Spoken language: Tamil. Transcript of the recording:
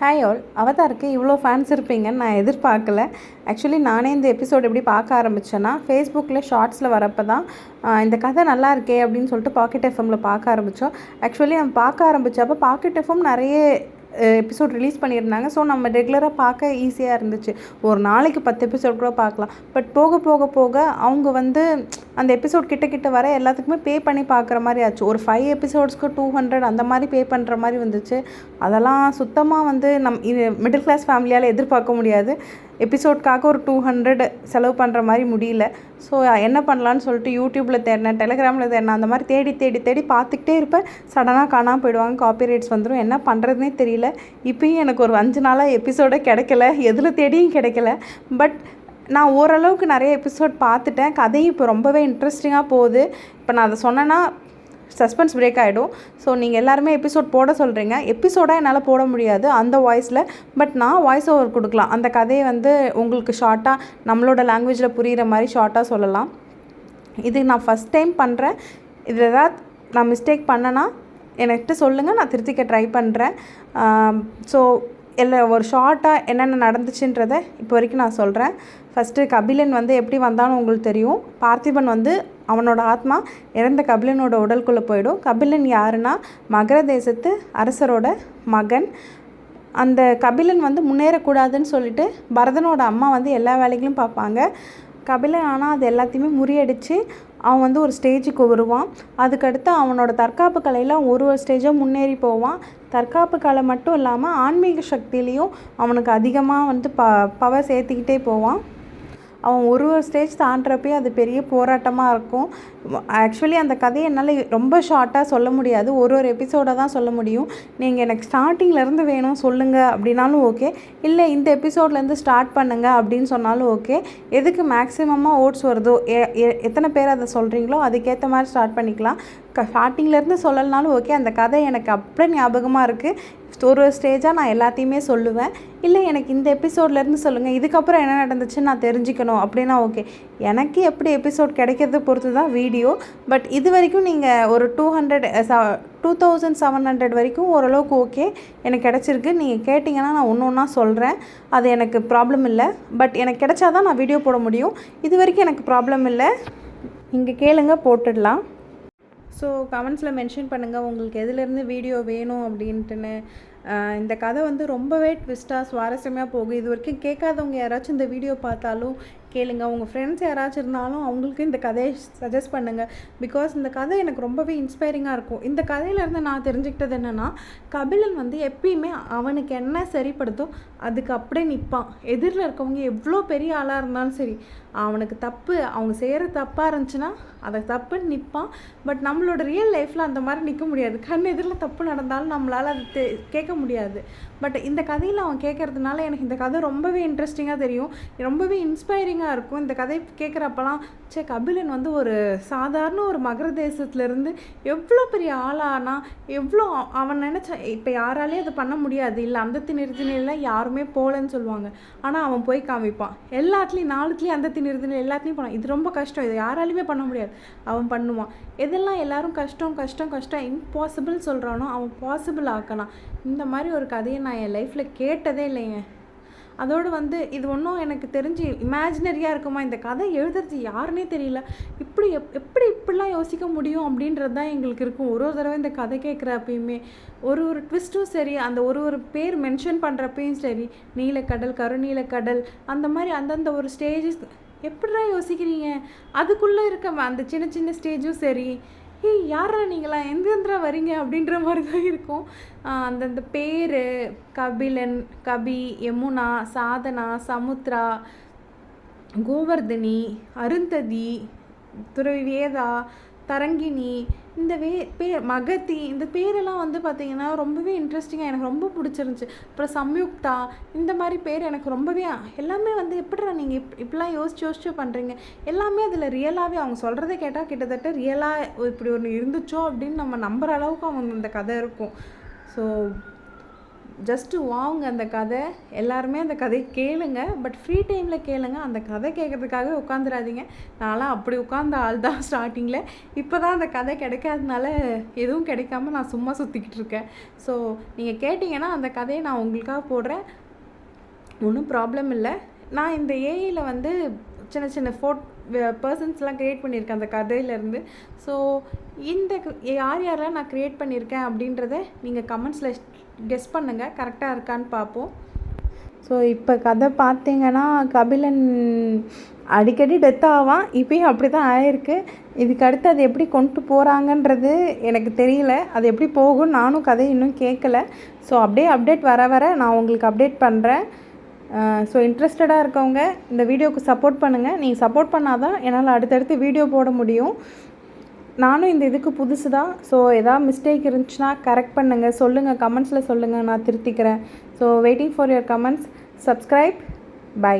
Hi all. அவதாருக்கு இவ்வளோ ஃபேன்ஸ் இருப்பீங்கன்னு நான் எதிர்பார்க்கல. ஆக்சுவலி நானே இந்த எபிசோட் எப்படி பார்க்க ஆரம்பித்தேன்னா, ஃபேஸ்புக்கில் ஷார்ட்ஸில் வரப்போ தான் இந்த கதை நல்லா இருக்கே அப்படின்னு சொல்லிட்டு பாக்கெட் எஃப்எம்மில் பார்க்க ஆரம்பித்தோம். ஆக்சுவலி நம்ம பார்க்க ஆரம்பித்தப்போ பாக்கெட் எஃப்எம் நிறைய எபிசோட் ரிலீஸ் பண்ணியிருந்தாங்க. ஸோ நம்ம ரெகுலராக பார்க்க ஈஸியாக இருந்துச்சு. ஒரு நாளைக்கு 10 எபிசோட் கூட பார்க்கலாம். பட் போக போக போக அவங்க அந்த எபிசோட் கிட்ட வர எல்லாத்துக்குமே பே பண்ணி பார்க்குற மாதிரி ஆச்சு. ஒரு 5 எபிசோட்ஸ்க்கு 200 அந்த மாதிரி பே பண்ணுற மாதிரி வந்துச்சு. அதெல்லாம் சுத்தமாக இது மிடில் கிளாஸ் ஃபேமிலியால் எதிர்பார்க்க முடியாது. எபிசோட்காக ஒரு 200 செலவு பண்ணுற மாதிரி முடியல. ஸோ என்ன பண்ணலான்னு சொல்லிட்டு யூடியூப்பில் தேடினேன், டெலிகிராமில் தேடினேன். அந்த மாதிரி தேடி பார்த்துக்கிட்டே இருப்பேன். சடனாக காணாமல் போயிடுவாங்க, காப்பிரைட்ஸ் வந்துடும். என்ன பண்ணுறதுனே தெரியல. இப்போயும் எனக்கு ஒரு 5 நாளாக எபிசோடே கிடைக்கல, எதில் தேடியும் கிடைக்கல. பட் நான் ஓரளவுக்கு நிறைய எபிசோட் பார்த்துட்டேன். கதையும் இப்போ ரொம்பவே இன்ட்ரெஸ்டிங்காக போகுது. இப்போ நான் அதை சொன்னேன்னா சஸ்பென்ஸ் பிரேக் ஆகிடும். ஸோ நீங்கள் எல்லாருமே எபிசோட் போட சொல்கிறீங்க. எபிசோடாக என்னால் போட முடியாது அந்த வாய்ஸில். பட் நான் வாய்ஸ் ஓவர் கொடுக்கலாம். அந்த கதையை உங்களுக்கு ஷார்ட்டாக நம்மளோட லாங்குவேஜில் புரிகிற மாதிரி ஷார்ட்டாக சொல்லலாம். இது நான் ஃபஸ்ட் டைம் பண்ணுறேன். இதில் ஏதாவது நான் மிஸ்டேக் பண்ணேன்னா என்கிட்ட சொல்லுங்கள், நான் திருத்திக்க ட்ரை பண்ணுறேன். ஸோ ஒரு ஷார்ட்டாக என்னென்ன நடந்துச்சுன்றதை இப்போ வரைக்கும் நான் சொல்கிறேன். ஃபஸ்ட்டு கபிலன் எப்படி வந்தான்னு உங்களுக்கு தெரியும். பார்த்திபன் அவனோட ஆத்மா இறந்த கபிலனோட உடலுக்குள்ளே போயிடும். கபிலன் யாருன்னா மகர தேசத்து அரசரோட மகன். அந்த கபிலன் முன்னேறக்கூடாதுன்னு சொல்லிட்டு பரதனோட அம்மா எல்லா வேலைகளும் பார்ப்பாங்க. கபிலன் ஆனால் அது எல்லாத்தையுமே முறியடித்து அவன் ஒரு ஸ்டேஜுக்கு வருவான். அதுக்கடுத்து அவனோட தற்காப்பு கலையில் ஒரு ஸ்டேஜாக முன்னேறி போவான். தற்காப்பு கலை மட்டும் இல்லாமல் ஆன்மீக சக்தியிலையும் அவனுக்கு அதிகமாக பவர் சேர்த்துக்கிட்டே போவான். அவன் ஒரு ஸ்டேஜ் தாண்டுறப்பே அது பெரிய போராட்டமாக இருக்கும். ஆக்சுவலி அந்த கதையை என்னால் ரொம்ப ஷார்ட்டாக சொல்ல முடியாது. ஒரு எபிசோடாக தான் சொல்ல முடியும். நீங்கள் எனக்கு ஸ்டார்டிங்லேருந்து வேணும் சொல்லுங்கள் அப்படின்னாலும் ஓகே, இல்லை இந்த எபிசோட்லேருந்து ஸ்டார்ட் பண்ணுங்கள் அப்படின்னு சொன்னாலும் ஓகே. எதுக்கு மேக்ஸிமமாக ஓட்ஸ் வருதோ, எத்தனை பேர் அதை சொல்கிறீங்களோ அதுக்கேற்ற மாதிரி ஸ்டார்ட் பண்ணிக்கலாம். ஸ்டார்டிங்லேருந்து சொல்லலைனாலும் ஓகே. அந்த கதை எனக்கு அப்படியே ஞாபகமாக இருக்குது. ஒரு ஸ்டேஜாக நான் எல்லாத்தையுமே சொல்லுவேன். இல்லை எனக்கு இந்த எபிசோட்லேருந்து சொல்லுங்கள், இதுக்கப்புறம் என்ன நடந்துச்சுன்னு நான் தெரிஞ்சுக்கணும் அப்படின்னா ஓகே. எனக்கு எப்படி எபிசோட் கிடைக்கிறது பொறுத்து தான் வீடியோ. பட் இது வரைக்கும் நீங்கள் ஒரு 2700 வரைக்கும் ஓரளவுக்கு ஓகே எனக்கு கிடச்சிருக்கு. நீங்கள் கேட்டிங்கன்னா நான் ஒன்று ஒன்றா சொல்கிறேன். அது எனக்கு ப்ராப்ளம் இல்லை. பட் எனக்கு கிடைச்சாதான் நான் வீடியோ போட முடியும். இது வரைக்கும் எனக்கு ப்ராப்ளம் இல்லை. இங்கே கேளுங்க, போட்டுடலாம். ஸோ கமெண்ட்ஸில் மென்ஷன் பண்ணுங்கள் உங்களுக்கு எதுலேருந்து வீடியோ வேணும் அப்படின்ட்டுன்னு. இந்த கதை ரொம்பவே ட்விஸ்ட்டாக சுவாரஸ்யமாக போகும். இது வரைக்கும் கேட்காதவங்க யாராச்சும் இந்த வீடியோ பார்த்தாலும் கேளுங்க. உங்கள் ஃப்ரெண்ட்ஸ் யாராச்சும் இருந்தாலும் அவங்களுக்கு இந்த கதையை சஜஸ்ட் பண்ணுங்கள். பிகாஸ் இந்த கதை எனக்கு ரொம்பவே இன்ஸ்பைரிங்காக இருக்கும். இந்த கதையிலேருந்து நான் தெரிஞ்சுக்கிட்டது என்னென்னா, கபிலன் எப்பயுமே அவனுக்கு என்ன சரிப்படுதோ அதுக்கு அப்படியே நிற்பான். எதிரில் இருக்கவங்க எவ்வளோ பெரிய ஆளாக இருந்தாலும் சரி, அவனுக்கு அவங்க செய்கிற தப்பாக இருந்துச்சுன்னா அதை தப்புன்னு நிற்பான். பட் நம்மளோட ரியல் லைஃப்பில் அந்த மாதிரி நிற்க முடியாது. கண் எதிரில் தப்பு நடந்தாலும் நம்மளால் அது கேட்க முடியாது. பட் இந்த கதையில் அவன் கேட்குறதுனால எனக்கு இந்த கதை ரொம்பவே இன்ட்ரெஸ்டிங்காக தெரியும், ரொம்பவே இன்ஸ்பைரிங்காக இருக்கும். இந்த கதை கேட்குறப்பெல்லாம் கபிலன் ஒரு சாதாரண ஒரு மகர தேசத்துலேருந்து எவ்வளோ பெரிய ஆளானா, எவ்வளோ அவன் நினச்சா இப்போ யாராலையும் அதை பண்ண முடியாது. இல்லை அந்த நிறுத்தினிலாம் யாருமே போகலன்னு சொல்லுவாங்க. ஆனால் அவன் போய் காமிப்பான். எல்லாத்துலேயும் 4த்துலேயும் அந்த நிறுத்தின எல்லாத்துலேயும் போனான். இது ரொம்ப கஷ்டம், இது யாராலையுமே பண்ண முடியாது, அவன் பண்ணுவான். எதெல்லாம் எல்லாரும் கஷ்டம் கஷ்டம் கஷ்டம் இம்பாசிபிள் சொல்கிறானோ அவன் பாசிபிள் ஆக்கலாம். இந்த மாதிரி ஒரு கதையை நான் என் லைஃப்பில் கேட்டதே இல்லைங்க. அதோடு இது ஒன்றும் எனக்கு தெரிஞ்சு இமேஜினரியாக இருக்குமா, இந்த கதை எழுதுறது யாருன்னே தெரியல. இப்படிலாம் யோசிக்க முடியும் அப்படின்றது தான் எங்களுக்கு இருக்கும். ஒரு தடவை இந்த கதை கேட்குறப்பயுமே ஒரு ட்விஸ்ட்டும் சரி, அந்த ஒரு பேர் மென்ஷன் பண்ணுறப்பையும் சரி, நீலக்கடல், கருநீலக்கடல், அந்த மாதிரி அந்தந்த ஒரு ஸ்டேஜஸ் எப்படிலாம் யோசிக்கிறீங்க, அதுக்குள்ளே இருக்க அந்த சின்ன சின்ன ஸ்டேஜும் சரி, யாரா நீங்களாம் எந்தெந்திரா வரீங்க அப்படின்ற மாதிரி தான் இருக்கும். அந்தந்த பேர் கபிலன், கபி, யமுனா, சாதனா, சமுத்ரா, கோவர்தனி, அருந்ததி, துறவி வேதா, தரங்கினி, இந்த பேர் மகதி, இந்த பேரெல்லாம் பார்த்திங்கன்னா ரொம்பவே இன்ட்ரெஸ்டிங்காக எனக்கு ரொம்ப பிடிச்சிருந்துச்சி. அப்புறம் சம்யுக்தா, இந்த மாதிரி பேர் எனக்கு ரொம்பவே எல்லாமே எப்படிடா நீங்கள் இப்படிலாம் யோசிச்சு பண்ணுறீங்க, எல்லாமே அதில் ரியலாகவே அவங்க சொல்கிறத கேட்டால் கிட்டத்தட்ட ரியலாக இப்படி ஒன்று இருந்துச்சோ அப்படின்னு நம்ம நம்புகிற அளவுக்கு அவங்க இந்த கதை இருக்கும். ஸோ ஜஸ்ட்டு வாங்க அந்த கதை. எல்லாருமே அந்த கதையை கேளுங்க. பட் ஃப்ரீ டைமில் கேளுங்க. அந்த கதை கேட்குறதுக்காகவே உட்காந்துராதீங்க. நான்லாம் அப்படி உட்காந்த ஆள் தான் ஸ்டார்டிங்கில். இப்போ தான் அந்த கதை கிடைக்காதனால எதுவும் கிடைக்காம நான் சும்மா சுற்றிக்கிட்டு இருக்கேன். ஸோ நீங்கள் கேட்டிங்கன்னா அந்த கதையை நான் உங்களுக்காக போடுறேன். ஒன்றும் ப்ராப்ளம் இல்லை. நான் இந்த ஏஐயில் வந்து சின்ன சின்ன பர்சன்ஸ்லாம் க்ரியேட் பண்ணியிருக்கேன் அந்த கதையிலேருந்து. ஸோ இந்த யார் யாரெல்லாம் நான் க்ரியேட் பண்ணியிருக்கேன் அப்படின்றத நீங்கள் கமெண்ட்ஸில் கெஸ் பண்ணுங்கள், கரெக்டாக இருக்கான்னு பார்ப்போம். ஸோ இப்போ கதை பார்த்தீங்கன்னா கபிலன் அடிக்கடி டெத் ஆவான். இப்பயும் அப்படி தான் ஆயிருக்கு. இதுக்கு அடுத்து அது எப்படி கொண்டு போகிறாங்கன்றது எனக்கு தெரியல. அது எப்படி போகும் நானும் கதையை இன்னும் கேட்கல. ஸோ அப்படியே அப்டேட் வர வர நான் உங்களுக்கு அப்டேட் பண்ணுறேன். ஸோ இன்ட்ரெஸ்டடாக இருக்கவங்க இந்த வீடியோவுக்கு சப்போர்ட் பண்ணுங்கள். நீங்கள் சப்போர்ட் பண்ணால் தான் என்னால் அடுத்தடுத்து வீடியோ போட முடியும். நானும் இந்த இதுக்கு புதுசு தான். ஸோ எதாவது மிஸ்டேக் இருந்துச்சுன்னா கரெக்ட் பண்ணுங்கள், சொல்லுங்கள், கமெண்ட்ஸில் சொல்லுங்கள், நான் திருத்திக்கிறேன். So waiting for your comments. Subscribe. By.